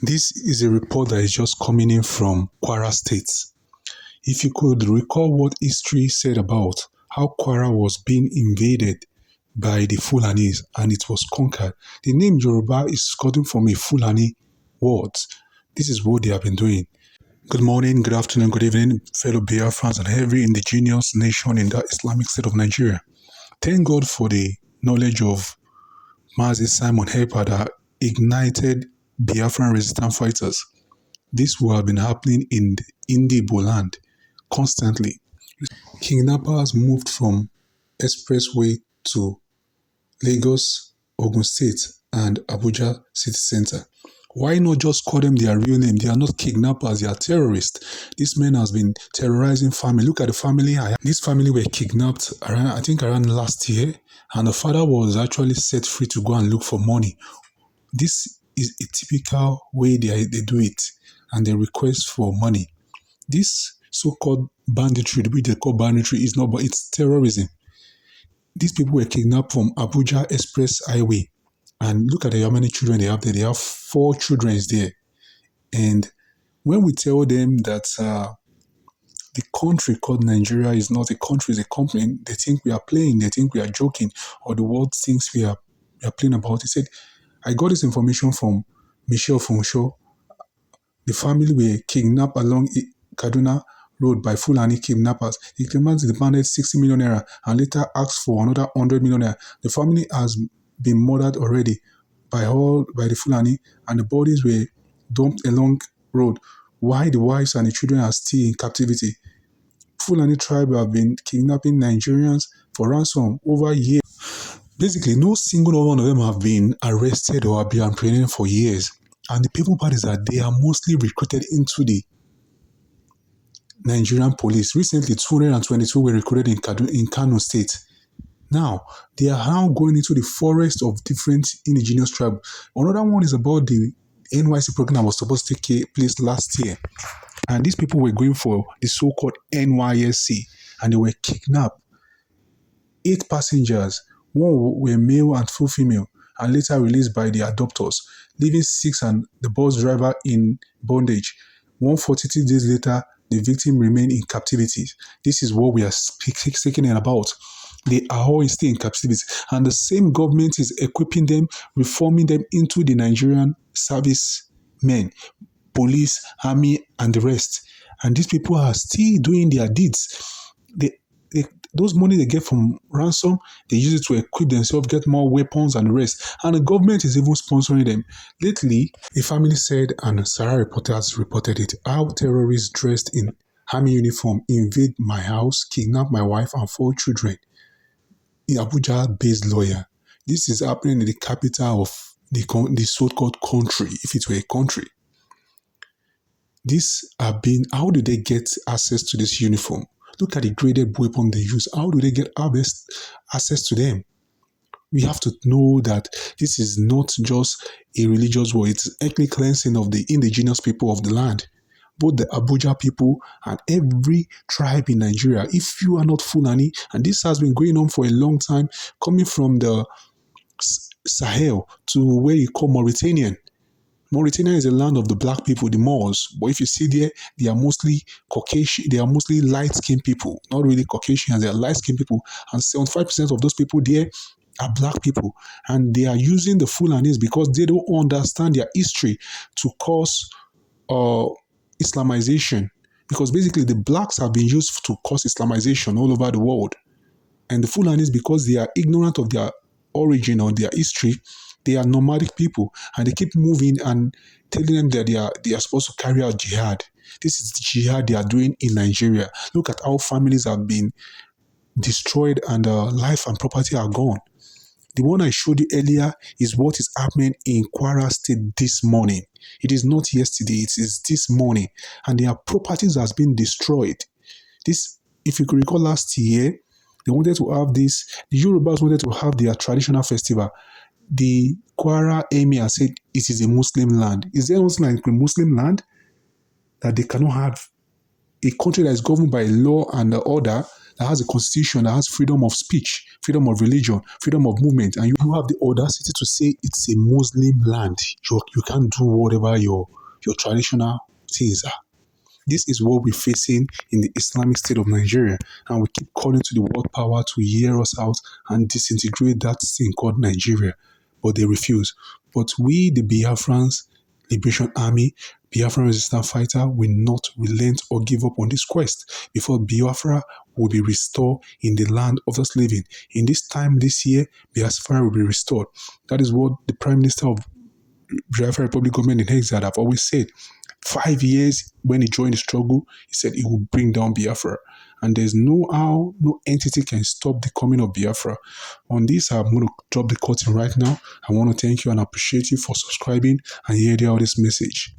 This is a report that is just coming in from Kwara State. If you could recall what history said about how Kwara was being invaded by the Fulanis and it was conquered. The name Yoruba is gotten from a Fulani word. This is what they have been doing. Good morning, good afternoon, good evening, fellow Biafrans and every indigenous nation in the Islamic state of Nigeria. Thank God for the knowledge of Mazi Simon Epka that ignited Biafran resistant fighters. This will have been happening in the Indibo land constantly. Kidnappers moved from expressway to Lagos, Ogun State, and Abuja city center. Why not just call them their real name? They are not kidnappers, they are terrorists. This man has been terrorizing family. Look at the family. This family were kidnapped around last year, and the father was actually set free to go and look for money. This is a typical way they do it, and they request for money. This so-called banditry, which they call banditry, is not, but it's terrorism. These people were kidnapped from Abuja Express Highway. And look at how many children they have there. They have 4 children there. And when we tell them that the country called Nigeria is not a country, it's a company, they think we are playing, they think we are joking, or the world thinks we are playing about it. He said, I got this information from Michelle Fonsho. The family were kidnapped along Kaduna Road by Fulani kidnappers. The kidnappers demanded 60 million naira and later asked for another 100 million naira. The family has been murdered already by the Fulani, and the bodies were dumped along road. Why the wives and the children are still in captivity? Fulani tribe have been kidnapping Nigerians for ransom over years. Basically, no single one of them have been arrested or have been apprehended for years. And the people part is that they are mostly recruited into the Nigerian police. Recently, 222 were recruited in Kano State. Now, they are now going into the forest of different indigenous tribes. Another one is about the NYC program that was supposed to take place last year. And these people were going for the so-called NYSC, and they were kidnapped. 8 passengers, 1 were male and 2 female, and later released by the adopters, leaving 6 and the bus driver in bondage. 142 days later, the victim remained in captivity. This is what we are speaking about. They are all still in captivity, and the same government is equipping them, reforming them into the Nigerian service men, police, army, and the rest. And these people are still doing their deeds. Those money they get from ransom, they use it to equip themselves, get more weapons and the rest. And the government is even sponsoring them. Lately, a family said, and Sarah reporters reported it, how terrorists dressed in army uniform invade my house, kidnap my wife and 4 children. In Abuja-based lawyer. This is happening in the capital of the so-called country, if it were a country. How do they get access to this uniform? Look at the graded weapon they use. How do they get access to them? We have to know that this is not just a religious war. It's ethnic cleansing of the indigenous people of the land. Both the Abuja people and every tribe in Nigeria. If you are not Fulani, and this has been going on for a long time, coming from the Sahel to where you call Mauritanian. Mauritania is the land of the black people, the Moors. But if you see there, they are mostly Caucasian, they are mostly light-skinned people. Not really Caucasians, they are light-skinned people. And 75% of those people there are black people. And they are using the Fulanis because they don't understand their history to cause Islamization, because basically the blacks have been used to cause Islamization all over the world. And the Fulanis, because they are ignorant of their origin or their history, they are nomadic people, and they keep moving and telling them that they are supposed to carry out jihad. This is the jihad they are doing in Nigeria. Look at how families have been destroyed and life and property are gone. The one I showed you earlier is what is happening in Kwara State this morning. It is not yesterday, it is this morning. And their properties has been destroyed. This, if you could recall last year, they wanted to have this, the Yorubas wanted to have their traditional festival. The Kwara Âŕmy said it is a Muslim land. Is there also like a Muslim land that they cannot have a country that is governed by law and order that has a constitution, that has freedom of speech, freedom of religion, freedom of movement, and you have the audacity to say it's a Muslim land. You can't do whatever your traditional things are. This is what we're facing in the Islamic State of Nigeria, and we keep calling to the world power to hear us out and disintegrate that thing called Nigeria, but they refuse. But we, the Biafrans, Liberation Army, Biafran resistance fighter, will not relent or give up on this quest before Biafra will be restored in the land of the living. In this time this year, Biafra will be restored. That is what the Prime Minister of Biafra Republic government in exile have always said. 5 years when he joined the struggle, he said he will bring down Biafra. And there's no how, no entity can stop the coming of Biafra. On this, I'm going to drop the curtain right now. I want to thank you and appreciate you for subscribing and hearing out this message.